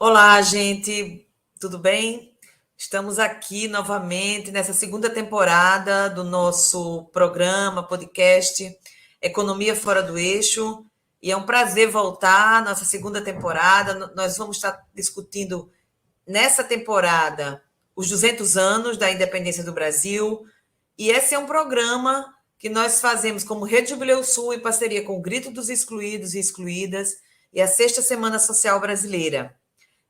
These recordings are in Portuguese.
Olá, gente, tudo bem? Estamos aqui novamente nessa segunda temporada do nosso programa, podcast Economia Fora do Eixo. E é um prazer voltar à nossa segunda temporada. Nós vamos estar discutindo nessa temporada os 200 anos da independência do Brasil. E esse é um programa que nós fazemos como Rede Jubileu Sul, em parceria com o Grito dos Excluídos e Excluídas e a Sexta Semana Social Brasileira.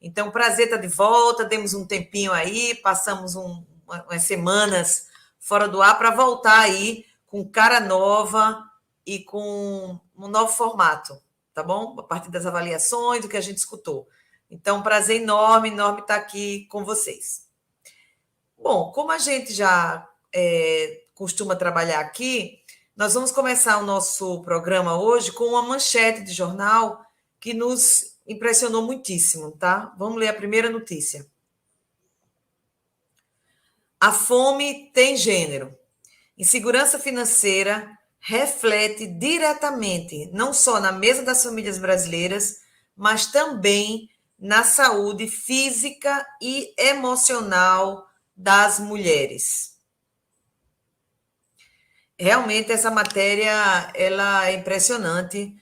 Então, prazer estar de volta, demos um tempinho aí, passamos umas semanas fora do ar para voltar aí com cara nova e com um novo formato, tá bom? A partir das avaliações, do que a gente escutou. Então, prazer enorme, enorme estar aqui com vocês. Bom, como a gente já costuma trabalhar aqui, nós vamos começar o nosso programa hoje com uma manchete de jornal que nos impressionou muitíssimo, tá? Vamos ler a primeira notícia. A fome tem gênero. Insegurança financeira reflete diretamente não só na mesa das famílias brasileiras, mas também na saúde física e emocional das mulheres. Realmente essa matéria ela é impressionante.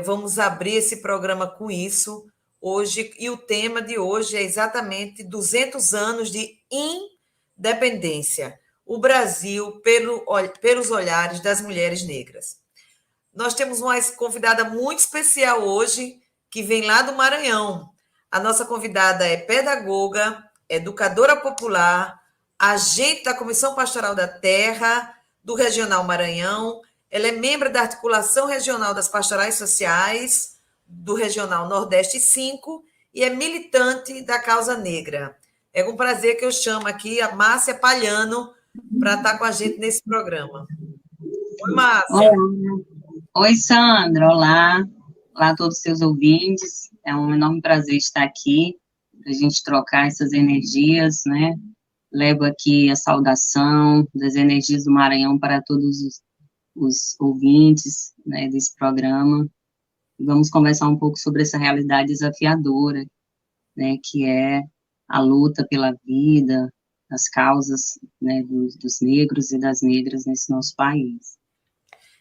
Vamos abrir esse programa com isso hoje, e o tema de hoje é exatamente 200 anos de independência, o Brasil pelos olhares das mulheres negras. Nós temos uma convidada muito especial hoje, que vem lá do Maranhão. A nossa convidada é pedagoga, educadora popular, agente da Comissão Pastoral da Terra, do Regional Maranhão. Ela é membro da Articulação Regional das Pastorais Sociais, do Regional Nordeste 5, e é militante da causa negra. É com prazer que eu chamo aqui a Márcia Palhano para estar com a gente nesse programa. Oi, Márcia. Olá. Oi, Sandra. Olá. Olá a todos os seus ouvintes. É um enorme prazer estar aqui, para a gente trocar essas energias, né? Levo aqui a saudação das energias do Maranhão para todos os ouvintes, né, desse programa. Vamos conversar um pouco sobre essa realidade desafiadora, né, que é a luta pela vida, as causas, né, dos negros e das negras nesse nosso país.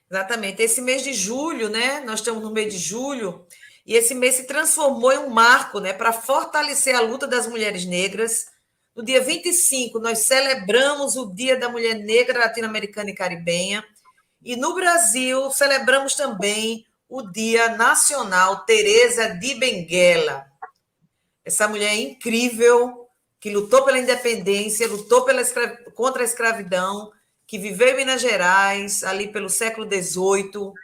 Exatamente. Esse mês de julho, né? Nós estamos no mês de julho, e esse mês se transformou em um marco, né, para fortalecer a luta das mulheres negras. No dia 25, nós celebramos o Dia da Mulher Negra Latino-Americana e Caribenha. E no Brasil, celebramos também o Dia Nacional Teresa de Benguela. Essa mulher incrível, que lutou pela independência, lutou contra a escravidão, que viveu em Minas Gerais, ali pelo século XVIII,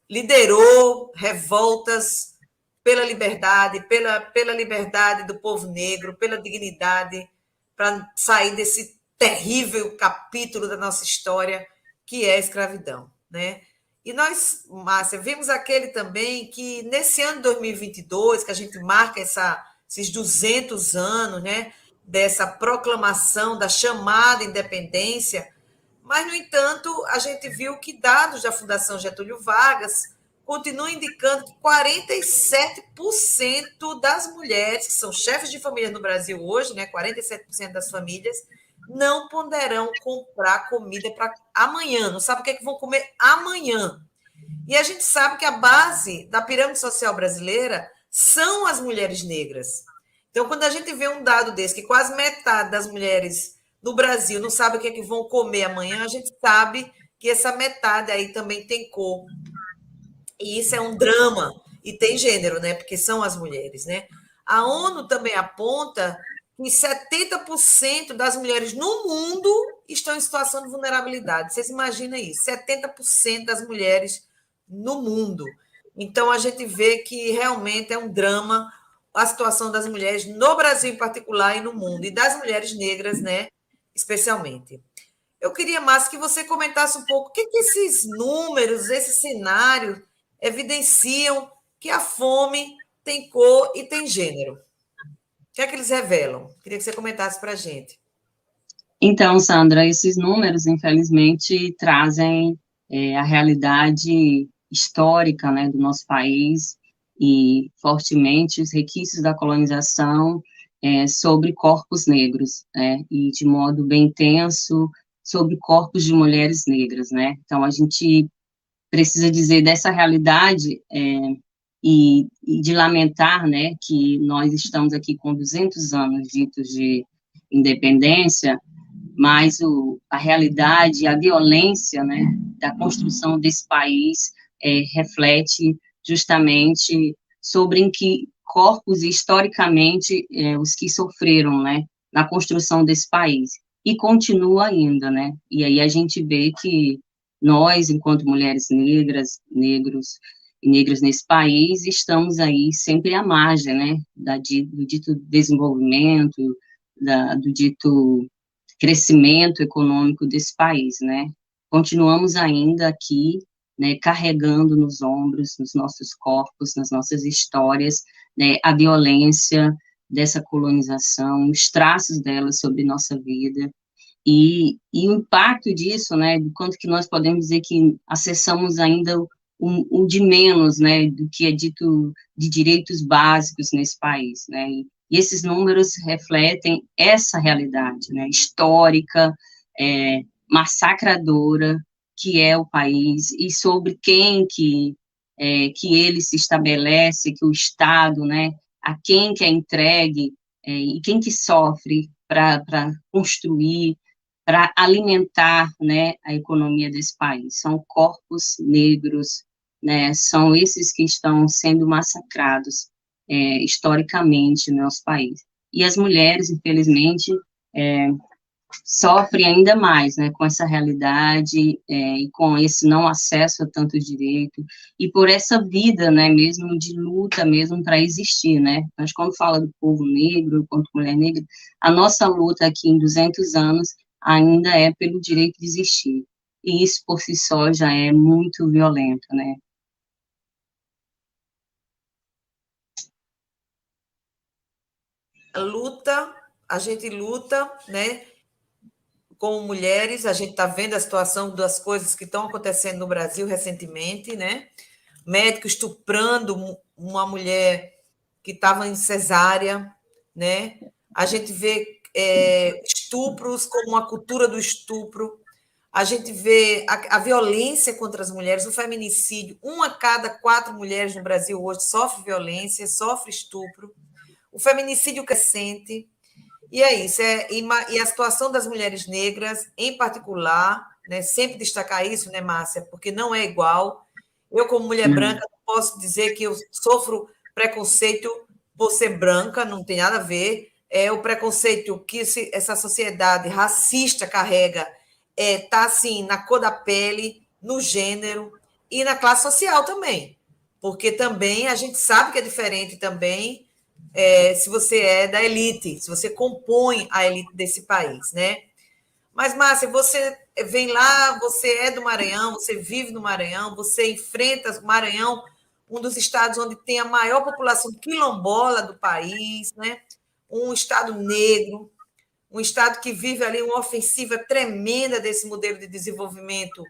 liderou revoltas pela liberdade, pela liberdade do povo negro, pela dignidade, para sair desse terrível capítulo da nossa história, que é a escravidão, né? E nós, Márcia, vimos aquele também que, nesse ano de 2022, que a gente marca esses 200 anos, né, dessa proclamação da chamada independência, mas, no entanto, a gente viu que dados da Fundação Getúlio Vargas continuam indicando que 47% das mulheres que são chefes de família no Brasil hoje, né, 47% das famílias, não poderão comprar comida para amanhã, não sabe o que é que vão comer amanhã. E a gente sabe que a base da pirâmide social brasileira são as mulheres negras. Então, quando a gente vê um dado desse, que quase metade das mulheres no Brasil não sabe o que é que vão comer amanhã, a gente sabe que essa metade aí também tem cor. E isso é um drama, e tem gênero, né? Porque são as mulheres, né? A ONU também aponta que 70% das mulheres no mundo estão em situação de vulnerabilidade. Vocês imaginam isso? 70% das mulheres no mundo. Então, a gente vê que realmente é um drama a situação das mulheres no Brasil em particular e no mundo, e das mulheres negras, né, especialmente. Eu queria, Márcia, que você comentasse um pouco o que esses números, esse cenário evidenciam que a fome tem cor e tem gênero. O que é que eles revelam? Queria que você comentasse para a gente. Então, Sandra, esses números, infelizmente, trazem a realidade histórica, né, do nosso país, e fortemente os requisitos da colonização sobre corpos negros, né, e de modo bem intenso sobre corpos de mulheres negras, né. Então, a gente precisa dizer dessa realidade e de lamentar, né, que nós estamos aqui com 200 anos ditos de independência, mas a realidade, a violência, né, da construção desse país reflete justamente sobre em que corpos, historicamente, os que sofreram, né, na construção desse país. E continua ainda, né, e aí a gente vê que nós, enquanto mulheres negras, negros e negras nesse país, estamos aí sempre à margem, né, do dito desenvolvimento, do dito crescimento econômico desse país, né? Continuamos ainda aqui, né, carregando nos ombros, nos nossos corpos, nas nossas histórias, né, a violência dessa colonização, os traços dela sobre nossa vida, e o impacto disso, né, do quanto que nós podemos dizer que acessamos ainda o de menos, né, do que é dito de direitos básicos nesse país, né, e esses números refletem essa realidade, né, histórica, massacradora, que é o país, e sobre quem que ele se estabelece, que o Estado, né, a quem que é entregue, e quem que sofre para construir, para alimentar, né, a economia desse país. São corpos negros, né, são esses que estão sendo massacrados historicamente no nosso país. E as mulheres, infelizmente, sofrem ainda mais, né, com essa realidade e com esse não acesso a tanto direito e por essa vida, né, mesmo de luta mesmo para existir, né. Mas quando fala do povo negro, quanto mulher negra, a nossa luta aqui em 200 anos ainda é pelo direito de existir. E isso por si só já é muito violento, né. A gente luta, né? Como mulheres, a gente está vendo a situação das coisas que estão acontecendo no Brasil recentemente, né? Médico estuprando uma mulher que estava em cesárea, né? A gente vê estupros como uma cultura do estupro, a gente vê a violência contra as mulheres, o feminicídio. Uma a cada 4 mulheres no Brasil hoje sofre violência, sofre estupro. O feminicídio crescente. E é isso. E a situação das mulheres negras, em particular, né, sempre destacar isso, né, Márcia? Porque não é igual. Eu, como mulher branca, Não. não posso dizer que eu sofro preconceito por ser branca, não tem nada a ver. É o preconceito que essa sociedade racista carrega tá assim na cor da pele, no gênero e na classe social também, porque também a gente sabe que é diferente também se você é da elite, se você compõe a elite desse país, né? Mas, Márcia, você vem lá, você é do Maranhão, você vive no Maranhão, você enfrenta o Maranhão, um dos estados onde tem a maior população quilombola do país, né? Um estado negro, um estado que vive ali uma ofensiva tremenda desse modelo de desenvolvimento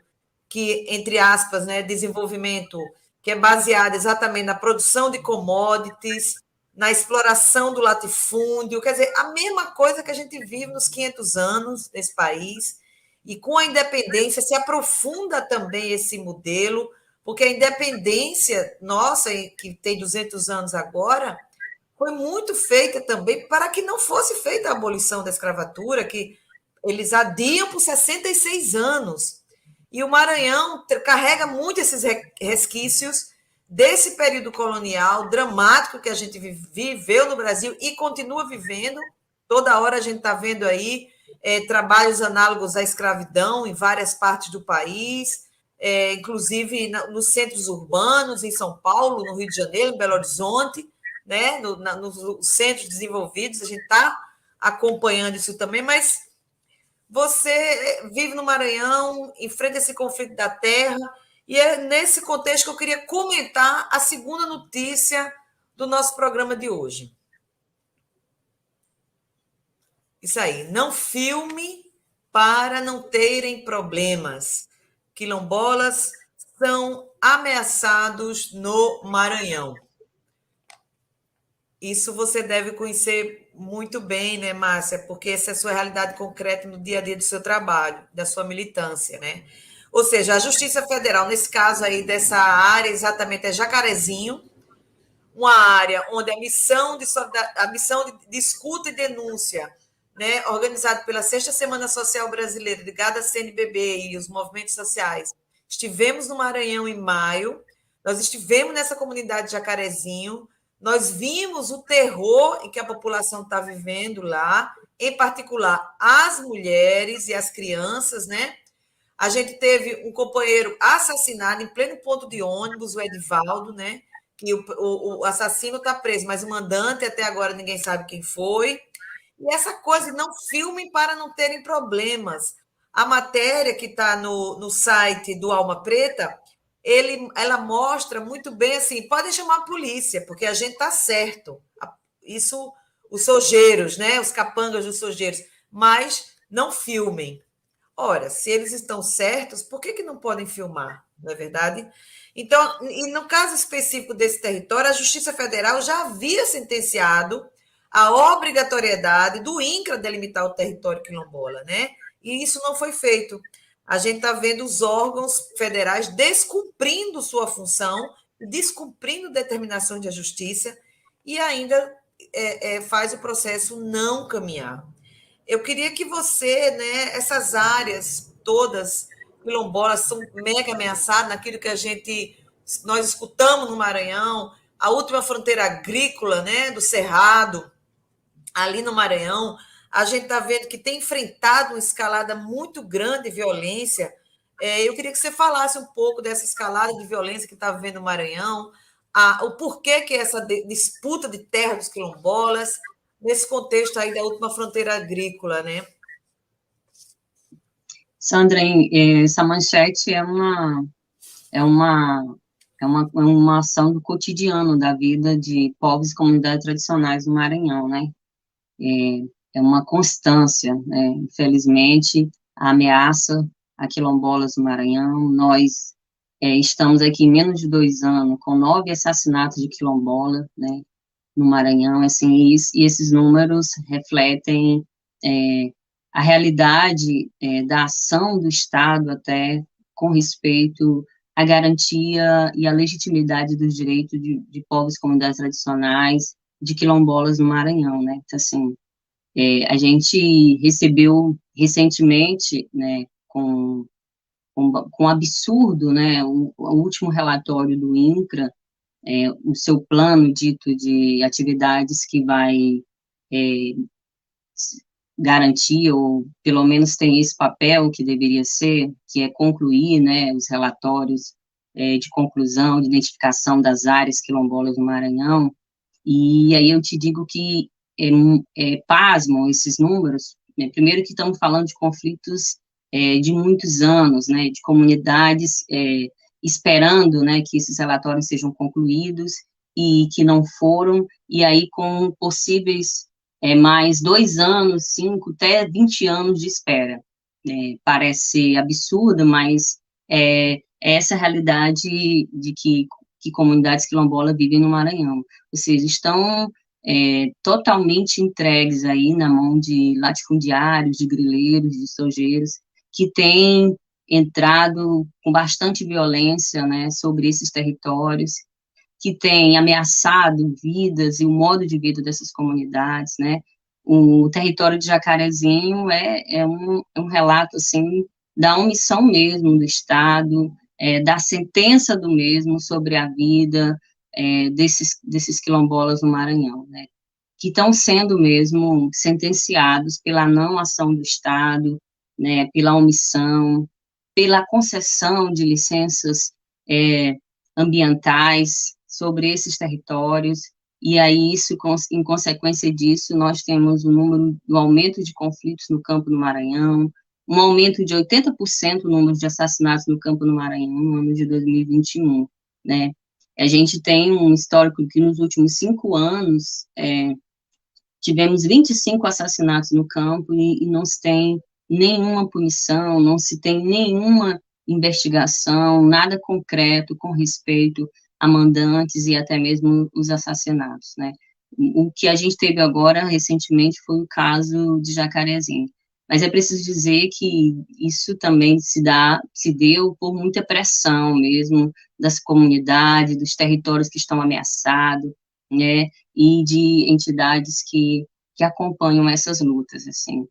que, entre aspas, né, desenvolvimento que é baseado exatamente na produção de commodities, na exploração do latifúndio, quer dizer, a mesma coisa que a gente vive nos 500 anos nesse país, e com a independência se aprofunda também esse modelo, porque a independência nossa, que tem 200 anos agora, foi muito feita também para que não fosse feita a abolição da escravatura, que eles adiam por 66 anos. E o Maranhão carrega muito esses resquícios desse período colonial dramático que a gente viveu no Brasil e continua vivendo. Toda hora a gente está vendo aí trabalhos análogos à escravidão em várias partes do país, inclusive nos centros urbanos, em São Paulo, no Rio de Janeiro, em Belo Horizonte, né? Nos centros desenvolvidos, a gente está acompanhando isso também, mas você vive no Maranhão, enfrenta esse conflito da terra, e é nesse contexto que eu queria comentar a segunda notícia do nosso programa de hoje. Isso aí, não filme para não terem problemas. Quilombolas são ameaçados no Maranhão. Isso você deve conhecer muito bem, né, Márcia? Porque essa é a sua realidade concreta no dia a dia do seu trabalho, da sua militância, né? Ou seja, a Justiça Federal, nesse caso aí dessa área, exatamente é Jacarezinho, uma área onde a missão de escuta e denúncia, né, organizada pela Sexta Semana Social Brasileira, ligada à CNBB e os movimentos sociais. Estivemos no Maranhão em maio, nós estivemos nessa comunidade de Jacarezinho, nós vimos o terror em que a população está vivendo lá, em particular as mulheres e as crianças, né? A gente teve um companheiro assassinado em pleno ponto de ônibus, o Edivaldo, né? Que o assassino está preso, mas o mandante até agora ninguém sabe quem foi. E essa coisa, não filmem para não terem problemas. A matéria que está no site do Alma Preta, ela mostra muito bem assim, podem chamar a polícia, porque a gente está certo. Isso, os sojeiros, né? Os capangas dos sojeiros, mas não filmem. Ora, se eles estão certos, por que não podem filmar? Não é verdade? Então, e no caso específico desse território, a Justiça Federal já havia sentenciado a obrigatoriedade do INCRA delimitar o território quilombola, né? E isso não foi feito. A gente está vendo os órgãos federais descumprindo sua função, descumprindo determinações da justiça e ainda faz o processo não caminhar. Eu queria que você, né, essas áreas todas quilombolas são mega ameaçadas naquilo que nós escutamos no Maranhão, a última fronteira agrícola, né, do Cerrado, ali no Maranhão, a gente está vendo que tem enfrentado uma escalada muito grande de violência. Eu queria que você falasse um pouco dessa escalada de violência que está vivendo no Maranhão, o porquê que essa disputa de terra dos quilombolas, nesse contexto aí da última fronteira agrícola, né? Sandra, essa manchete é uma, uma ação do cotidiano da vida de povos e comunidades tradicionais do Maranhão, né? É uma constância, né? Infelizmente, a ameaça a quilombolas do Maranhão, nós estamos aqui em menos de 2 anos com 9 assassinatos de quilombola, né? No Maranhão, assim, e esses números refletem a realidade da ação do Estado até com respeito à garantia e à legitimidade dos direitos de povos e comunidades tradicionais, de quilombolas no Maranhão, né? Então, assim, a gente recebeu recentemente, né, com absurdo, né, o último relatório do INCRA, o seu plano dito de atividades que vai é, garantir, ou pelo menos tem esse papel que deveria ser, que é concluir, né, os relatórios de conclusão, de identificação das áreas quilombolas do Maranhão, e aí eu te digo que pasmam esses números, né, primeiro que estamos falando de conflitos de muitos anos, né, de comunidades esperando, né, que esses relatórios sejam concluídos e que não foram, e aí com possíveis mais 2 anos, 5, até 20 anos de espera. Parece absurdo, mas essa é a realidade de que comunidades quilombolas vivem no Maranhão. Ou seja, estão totalmente entregues aí na mão de latifundiários, de grileiros, de sojeiros, que têm entrado com bastante violência, né, sobre esses territórios, que têm ameaçado vidas e o modo de vida dessas comunidades, né. O território de Jacarezinho é um relato, assim, da omissão mesmo do Estado, da sentença do mesmo sobre a vida desses quilombolas no Maranhão, né, que estão sendo mesmo sentenciados pela não ação do Estado, né, pela omissão, pela concessão de licenças ambientais sobre esses territórios, e aí isso, em consequência disso, nós temos o número do aumento de conflitos no campo do Maranhão, um aumento de 80% no número de assassinatos no campo do Maranhão no ano de 2021, né? A gente tem um histórico que nos últimos 5 anos tivemos 25 assassinatos no campo e não se tem nenhuma punição, não se tem nenhuma investigação, nada concreto com respeito a mandantes e até mesmo os assassinatos, né? O que a gente teve agora, recentemente, foi o caso de Jacarezinho. Mas é preciso dizer que isso também se deu por muita pressão mesmo das comunidades, dos territórios que estão ameaçados, né, e de entidades que acompanham essas lutas, assim.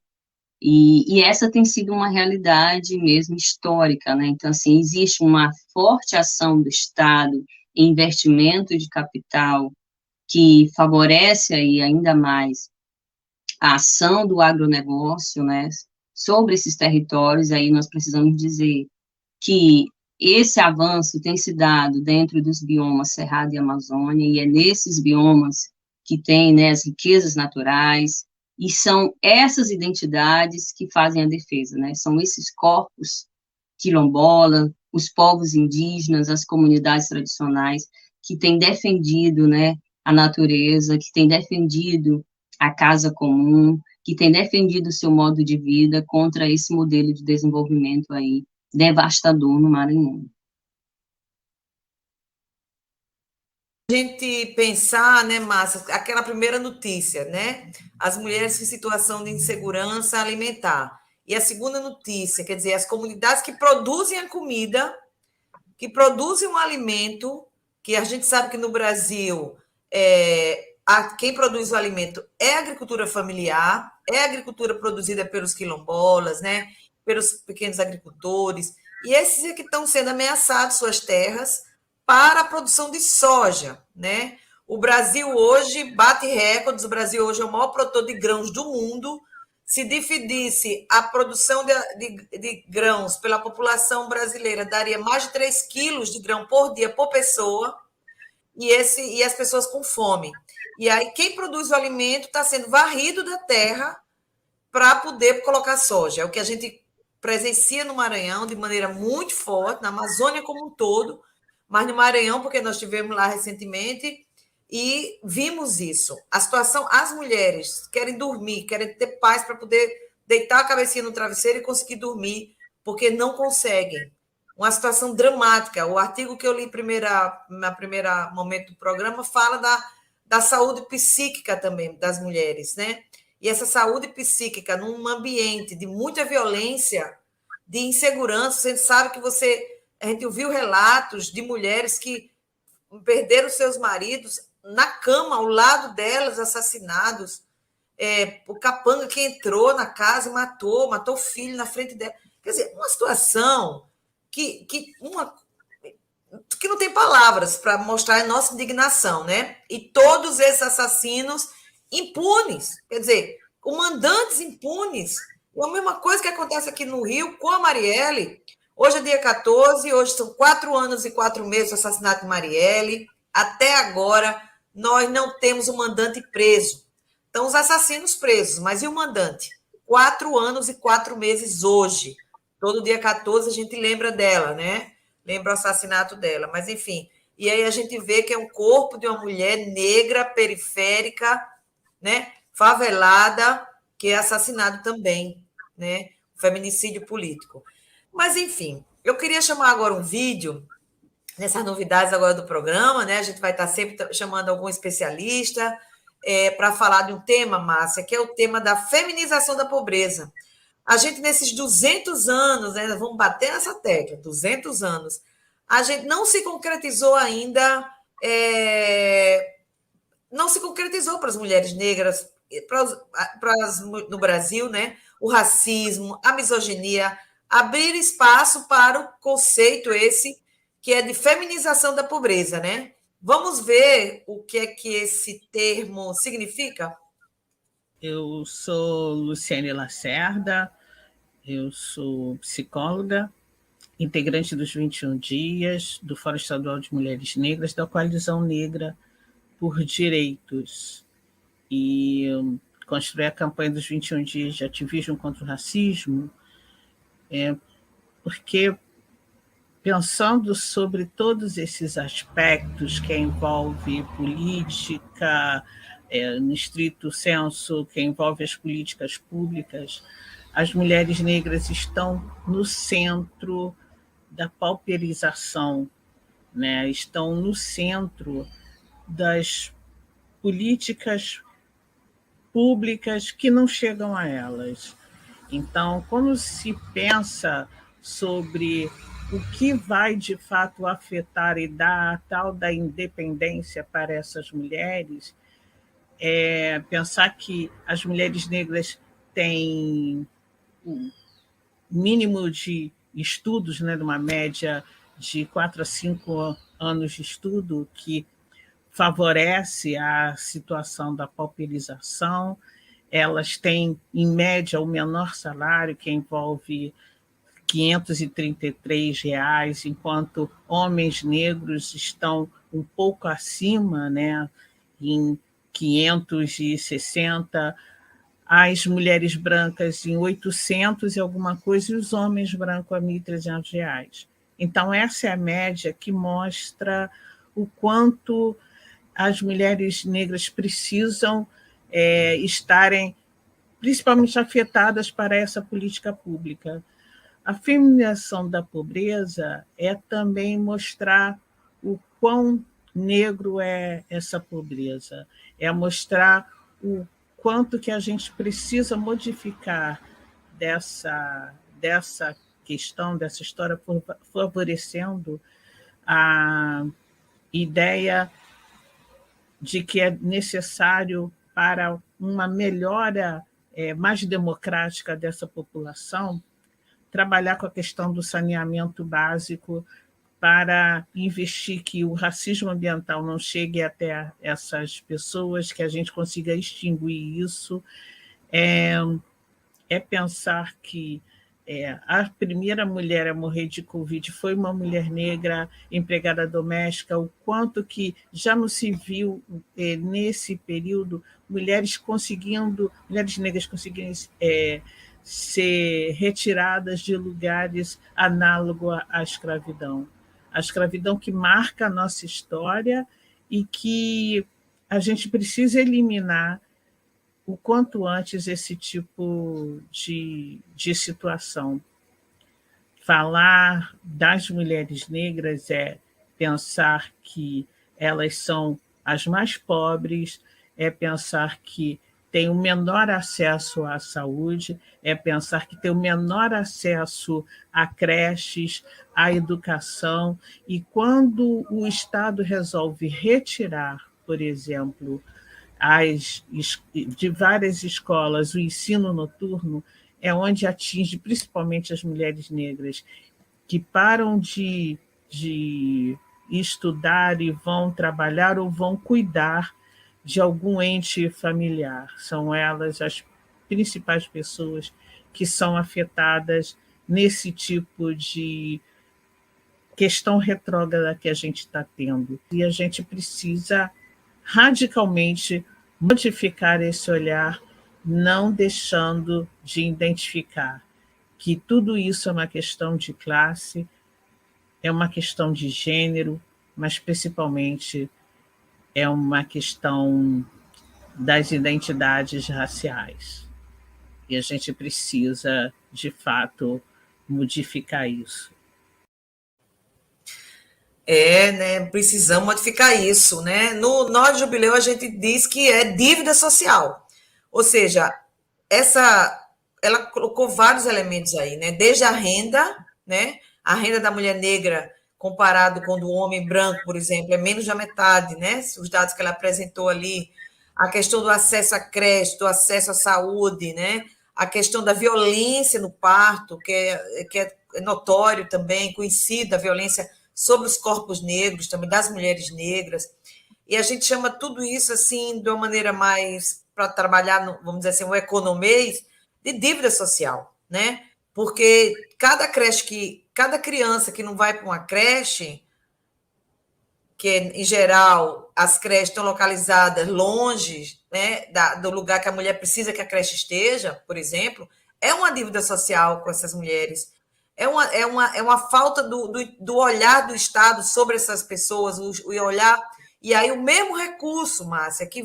E essa tem sido uma realidade mesmo histórica, né? Então, assim, existe uma forte ação do Estado em investimento de capital que favorece aí ainda mais a ação do agronegócio, né, sobre esses territórios. Aí nós precisamos dizer que esse avanço tem se dado dentro dos biomas Cerrado e Amazônia, e é nesses biomas que tem, né, as riquezas naturais, e são essas identidades que fazem a defesa, né, são esses corpos quilombola, os povos indígenas, as comunidades tradicionais, que têm defendido, né, a natureza, que têm defendido a casa comum, que têm defendido o seu modo de vida contra esse modelo de desenvolvimento aí devastador no Maranhão. A gente pensar, né, Márcia, aquela primeira notícia, né? As mulheres em situação de insegurança alimentar. E a segunda notícia, quer dizer, as comunidades que produzem a comida, que produzem um alimento, que a gente sabe que no Brasil quem produz o alimento é a agricultura familiar, é a agricultura produzida pelos quilombolas, né? Pelos pequenos agricultores, e esses é que estão sendo ameaçados suas terras para a produção de soja, né? O Brasil hoje bate recordes, o Brasil hoje é o maior produtor de grãos do mundo. Se dividisse a produção de grãos pela população brasileira, daria mais de 3 quilos de grão por dia por pessoa, e as pessoas com fome. E aí, quem produz o alimento está sendo varrido da terra para poder colocar soja. É o que a gente presencia no Maranhão de maneira muito forte, na Amazônia como um todo, mas no Maranhão, porque nós estivemos lá recentemente e vimos isso. A situação, as mulheres querem dormir, querem ter paz para poder deitar a cabecinha no travesseiro e conseguir dormir, porque não conseguem. Uma situação dramática. O artigo que eu li na primeira momento do programa fala da saúde psíquica também das mulheres, né? E essa saúde psíquica num ambiente de muita violência, de insegurança, você sabe que a gente ouviu relatos de mulheres que perderam seus maridos na cama, ao lado delas, assassinados. O capanga que entrou na casa e matou o filho na frente dela. Quer dizer, uma situação que não tem palavras para mostrar a nossa indignação, né? E todos esses assassinos impunes, quer dizer, comandantes impunes. É a mesma coisa que acontece aqui no Rio com a Marielle. Hoje é dia 14, hoje são 4 anos e 4 meses do assassinato de Marielle. Até agora, nós não temos o mandante preso. Então, os assassinos presos, mas e o mandante? 4 anos e 4 meses hoje. Todo dia 14 a gente lembra dela, né? Lembra o assassinato dela, mas enfim. E aí a gente vê que é um corpo de uma mulher negra, periférica, né? Favelada, que é assassinado também, né? Feminicídio político. Mas, enfim, eu queria chamar agora um vídeo, nessas novidades agora do programa, né? A gente vai estar sempre chamando algum especialista para falar de um tema, Márcia, que é o tema da feminização da pobreza. A gente, nesses 200 anos, né, vamos bater nessa tecla, 200 anos, a gente não se concretizou ainda, não se concretizou para as mulheres negras, no Brasil, né, o racismo, a misoginia, abrir espaço para o conceito esse que é de feminização da pobreza, né? Vamos ver o que é que esse termo significa? Eu sou Luciane Lacerda, eu sou psicóloga, integrante dos 21 Dias, do Fórum Estadual de Mulheres Negras, da Coalizão Negra por Direitos. E construí a campanha dos 21 Dias de Ativismo contra o Racismo, porque, pensando sobre todos esses aspectos que envolve política, no estrito senso, que envolve as políticas públicas, as mulheres negras estão no centro da pauperização, né? Estão no centro das políticas públicas que não chegam a elas. Então, quando se pensa sobre o que vai, de fato, afetar e dar a tal da independência para essas mulheres, pensar que as mulheres negras têm um mínimo de estudos, né, numa média de 4 a 5 anos de estudo, que favorece a situação da pauperização. Elas têm, em média, o menor salário, que envolve R$ 533, enquanto homens negros estão um pouco acima, né, em 560, as mulheres brancas em 800 e alguma coisa, e os homens brancos a R$ 1.300. Então, essa é a média que mostra o quanto as mulheres negras precisam estarem principalmente afetadas para essa política pública. A feminização da pobreza é também mostrar o quão negro é essa pobreza, é mostrar o quanto que a gente precisa modificar dessa questão, dessa história, favorecendo a ideia de que é necessário, para uma melhora mais democrática dessa população, trabalhar com a questão do saneamento básico para investir que o racismo ambiental não chegue até essas pessoas, que a gente consiga extinguir isso. Pensar que a primeira mulher a morrer de Covid foi uma mulher negra, empregada doméstica, o quanto que já não se viu nesse período mulheres negras conseguindo ser retiradas de lugares análogos à escravidão. A escravidão que marca a nossa história e que a gente precisa eliminar o quanto antes esse tipo de situação. Falar das mulheres negras é pensar que elas são as mais pobres, é pensar que têm o menor acesso à saúde, é pensar que têm o menor acesso a creches, à educação, e quando o Estado resolve retirar, por exemplo, de várias escolas, o ensino noturno, é onde atinge principalmente as mulheres negras, que param de estudar e vão trabalhar ou vão cuidar de algum ente familiar. São elas as principais pessoas que são afetadas nesse tipo de questão retrógrada que a gente está tendo. E a gente precisa radicalmente modificar esse olhar, não deixando de identificar que tudo isso é uma questão de classe, é uma questão de gênero, mas principalmente é uma questão das identidades raciais. E a gente precisa, de fato, modificar isso. Né? Precisamos modificar isso, né? No Nó de Jubileu a gente diz que é dívida social, ou seja, ela colocou vários elementos aí, né? Desde a renda, né? A renda da mulher negra comparado com do homem branco, por exemplo, é menos da metade, né? Os dados que ela apresentou ali, a questão do acesso à creche, do acesso à saúde, né? A questão da violência no parto, que é notório também, conhecida a violência sobre os corpos negros, também das mulheres negras, e a gente chama tudo isso assim de uma maneira mais para trabalhar, vamos dizer assim, o economês de dívida social, né? Porque cada criança que não vai para uma creche, que em geral as creches estão localizadas longe, né, do lugar que a mulher precisa que a creche esteja, por exemplo, é uma dívida social com essas mulheres. É uma falta do olhar do Estado sobre essas pessoas, o olhar. E aí o mesmo recurso, Márcia, que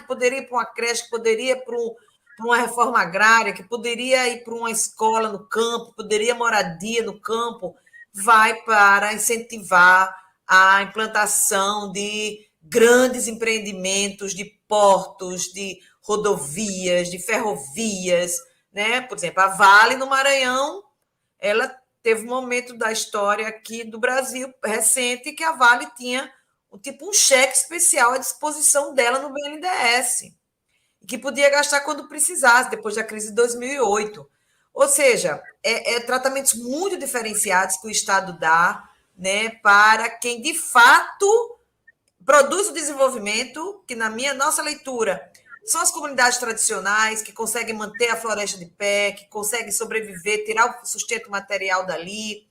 poderia ir para uma creche, que poderia ir para uma reforma agrária, que poderia ir para uma escola no campo, poderia moradia no campo, vai para incentivar a implantação de grandes empreendimentos de portos, de rodovias, de ferrovias, né? Por exemplo, a Vale no Maranhão, ela teve um momento da história aqui do Brasil recente que a Vale tinha um cheque especial à disposição dela no BNDES, que podia gastar quando precisasse, depois da crise de 2008. Ou seja, tratamentos muito diferenciados que o Estado dá, né, para quem de fato produz o desenvolvimento, que na nossa leitura são as comunidades tradicionais que conseguem manter a floresta de pé, que conseguem sobreviver, tirar o sustento material dali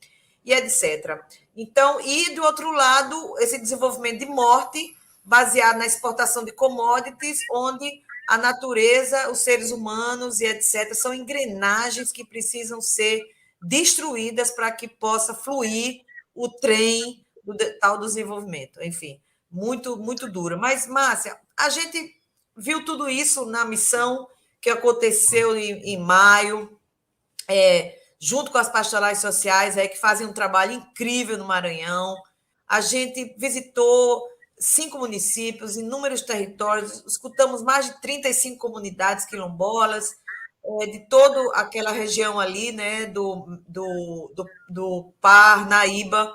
e etc. Então, e do outro lado, esse desenvolvimento de morte baseado na exportação de commodities, onde a natureza, os seres humanos e etc. são engrenagens que precisam ser destruídas para que possa fluir o trem do tal desenvolvimento. Enfim, muito, muito dura. Mas, Márcia, a gente viu tudo isso na missão que aconteceu em maio, junto com as pastorais sociais, que fazem um trabalho incrível no Maranhão. A gente visitou 5 municípios, inúmeros territórios, escutamos mais de 35 comunidades quilombolas, de toda aquela região ali, né, do Parnaíba.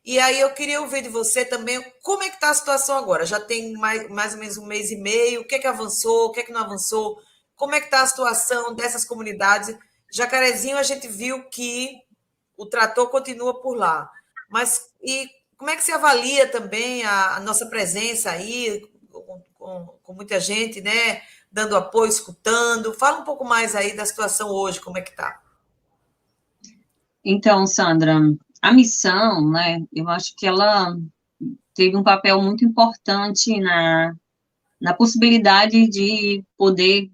E aí eu queria ouvir de você também como é que está a situação agora. Já tem mais ou menos um mês e meio, o que é que avançou, o que é que não avançou, como é que está a situação dessas comunidades. Jacarezinho, a gente viu que o trator continua por lá, mas e como é que se avalia também a nossa presença aí, com muita gente, né, dando apoio, escutando? Fala um pouco mais aí da situação hoje, como é que está? Então, Sandra, a missão, né, eu acho que ela teve um papel muito importante na possibilidade de poder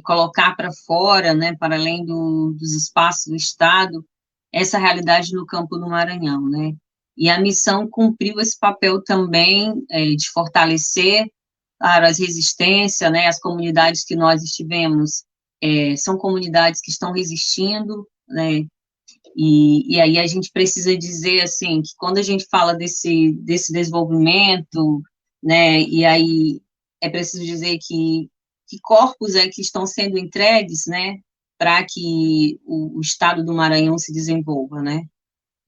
colocar para fora, né, para além dos espaços do Estado, essa realidade no campo do Maranhão, né? E a missão cumpriu esse papel também de fortalecer para as resistências, né? As comunidades que nós estivemos são comunidades que estão resistindo, né? E aí a gente precisa dizer, assim, que quando a gente fala desse desenvolvimento, né, e aí é preciso dizer que corpos que estão sendo entregues, né, para que o Estado do Maranhão se desenvolva, né,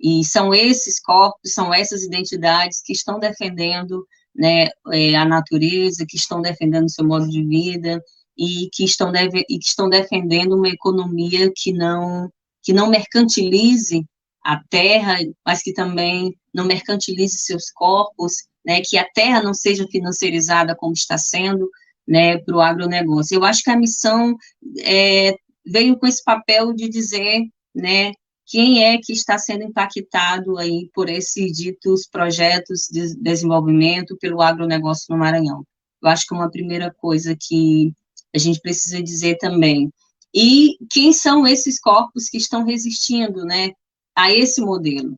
e são esses corpos, são essas identidades que estão defendendo, né, a natureza, que estão defendendo o seu modo de vida, e que estão defendendo uma economia que não mercantilize a terra, mas que também não mercantilize seus corpos, né, que a terra não seja financiarizada como está sendo, né, para o agronegócio. Eu acho que a missão veio com esse papel de dizer, né, quem é que está sendo impactado aí por esses ditos projetos de desenvolvimento pelo agronegócio no Maranhão. Eu acho que uma primeira coisa que a gente precisa dizer também, e quem são esses corpos que estão resistindo, né, a esse modelo.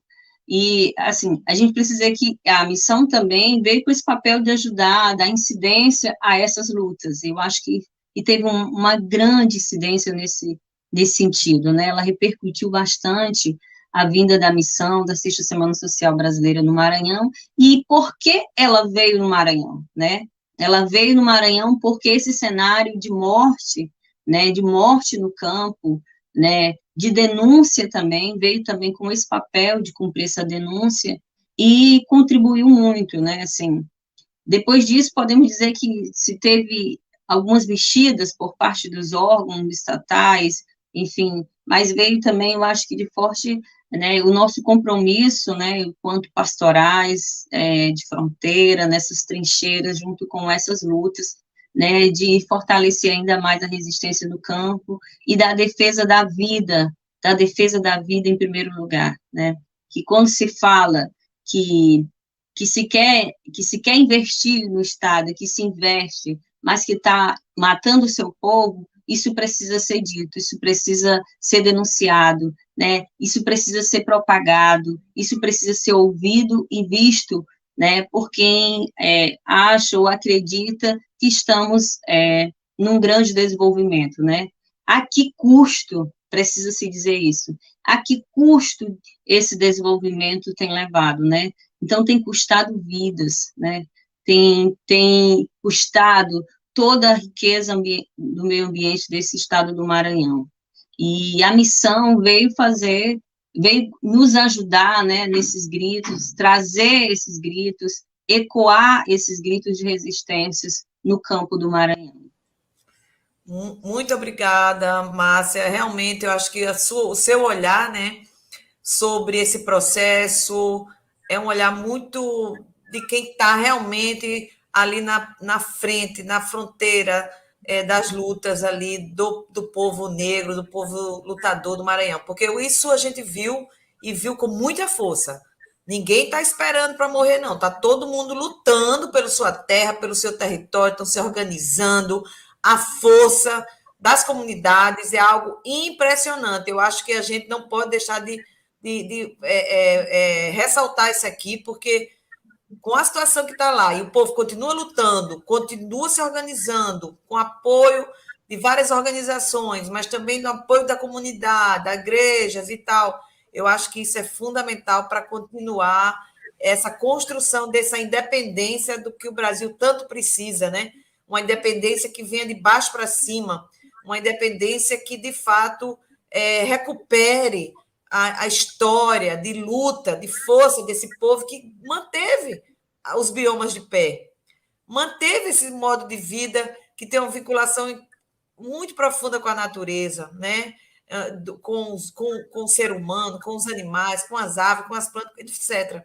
E, assim, a gente precisa dizer que a missão também veio com esse papel de ajudar, dar incidência a essas lutas. Eu acho que teve uma grande incidência nesse sentido, né, ela repercutiu bastante a vinda da missão da Sexta Semana Social Brasileira no Maranhão, e por que ela veio no Maranhão, né? Ela veio no Maranhão porque esse cenário de morte, né, de morte no campo, né, de denúncia também, veio também com esse papel de cumprir essa denúncia, e contribuiu muito, né, assim, depois disso podemos dizer que se teve algumas mexidas por parte dos órgãos estatais, enfim, mas veio também, eu acho que de forte, né, o nosso compromisso, né, enquanto pastorais de fronteira, nessas trincheiras, junto com essas lutas, né, de fortalecer ainda mais a resistência do campo e da defesa da vida em primeiro lugar, né, que quando se fala que se quer investir no Estado, que se investe, mas que está matando o seu povo, isso precisa ser dito, isso precisa ser denunciado, né? Isso precisa ser propagado, isso precisa ser ouvido e visto, né, por quem acha ou acredita que estamos num grande desenvolvimento, né? A que custo, precisa se dizer isso, a que custo esse desenvolvimento tem levado, né? Então, tem custado vidas, né? tem custado toda a riqueza do meio ambiente desse estado do Maranhão. E a missão veio nos ajudar, né, nesses gritos, trazer esses gritos, ecoar esses gritos de resistências no campo do Maranhão. Muito obrigada, Márcia. Realmente, eu acho que o seu olhar, né, sobre esse processo é um olhar muito de quem está realmente ali na frente, na fronteira das lutas ali do povo negro, do povo lutador do Maranhão. Porque isso a gente viu e viu com muita força. Ninguém está esperando para morrer, não. Está todo mundo lutando pela sua terra, pelo seu território, estão se organizando. A força das comunidades é algo impressionante. Eu acho que a gente não pode deixar de ressaltar isso aqui, porque com a situação que está lá, e o povo continua lutando, continua se organizando, com apoio de várias organizações, mas também do apoio da comunidade, das igrejas e tal, eu acho que isso é fundamental para continuar essa construção dessa independência do que o Brasil tanto precisa, né? Uma independência que venha de baixo para cima, uma independência que, de fato, recupere a história de luta, de força desse povo que manteve os biomas de pé, manteve esse modo de vida que tem uma vinculação muito profunda com a natureza, né? Com o ser humano, com os animais, com as aves, com as plantas, etc.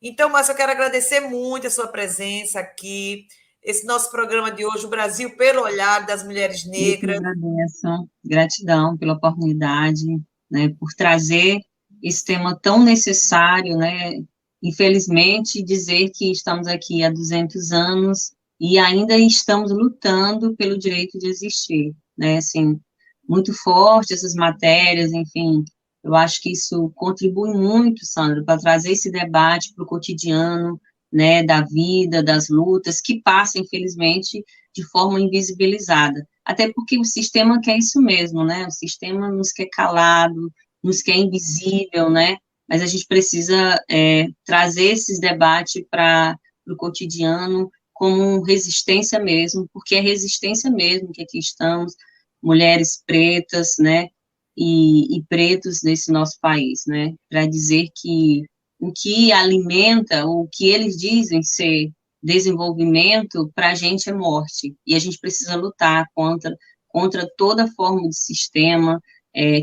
Então, Márcia, eu quero agradecer muito a sua presença aqui, esse nosso programa de hoje, o Brasil pelo olhar das mulheres negras. Eu que agradeço, gratidão pela oportunidade, né, por trazer esse tema tão necessário, né, infelizmente dizer que estamos aqui há 200 anos e ainda estamos lutando pelo direito de existir, né, assim, muito forte essas matérias, enfim, eu acho que isso contribui muito, Sandra, para trazer esse debate para o cotidiano, né, da vida, das lutas, que passa, infelizmente, de forma invisibilizada. Até porque o sistema quer isso mesmo, né? O sistema nos quer calado, nos quer invisível, né? Mas a gente precisa trazer esses debates para o cotidiano como resistência mesmo, porque é resistência mesmo que aqui estamos, mulheres pretas, né? E pretos nesse nosso país, né? Para dizer que o que alimenta, o que eles dizem ser desenvolvimento, para a gente é morte, e a gente precisa lutar contra toda forma de sistema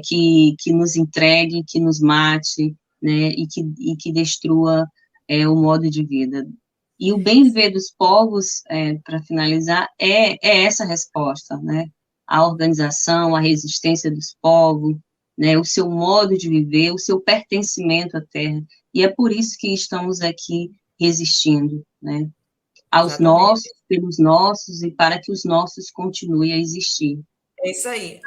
que nos entregue, que nos mate, né, e que destrua o modo de vida. E o bem viver dos povos, para finalizar, é essa resposta, né, a organização, a resistência dos povos, né, o seu modo de viver, o seu pertencimento à terra, e é por isso que estamos aqui resistindo, né, aos nossos, pelos nossos, e para que os nossos continuem a existir. É isso aí.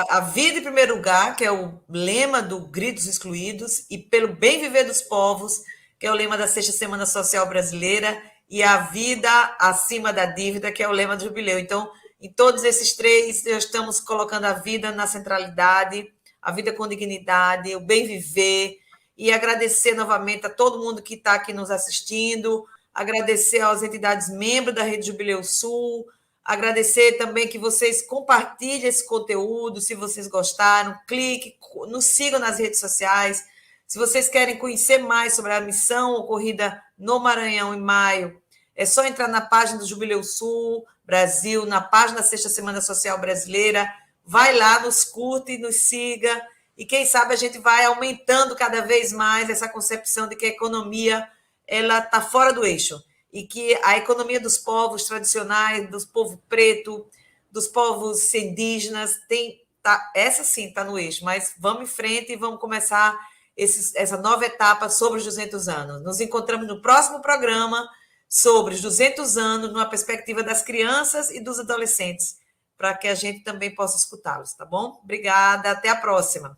A vida em primeiro lugar, que é o lema do Gritos Excluídos, e pelo bem viver dos povos, que é o lema da Sexta Semana Social Brasileira, e a vida acima da dívida, que é o lema do Jubileu. Então, em todos esses três, nós estamos colocando a vida na centralidade, a vida com dignidade, o bem viver, e agradecer novamente a todo mundo que está aqui nos assistindo, agradecer às entidades membros da Rede Jubileu Sul, agradecer também que vocês compartilhem esse conteúdo, se vocês gostaram, clique, nos sigam nas redes sociais. Se vocês querem conhecer mais sobre a missão ocorrida no Maranhão em maio, é só entrar na página do Jubileu Sul Brasil, na página da Sexta Semana Social Brasileira, vai lá, nos curte, nos siga, e quem sabe a gente vai aumentando cada vez mais essa concepção de que a economia ela está fora do eixo, e que a economia dos povos tradicionais, dos povos preto, dos povos indígenas, essa sim está no eixo, mas vamos em frente e vamos começar essa nova etapa sobre os 200 anos. Nos encontramos no próximo programa sobre os 200 anos, numa perspectiva das crianças e dos adolescentes, para que a gente também possa escutá-los, tá bom? Obrigada, até a próxima.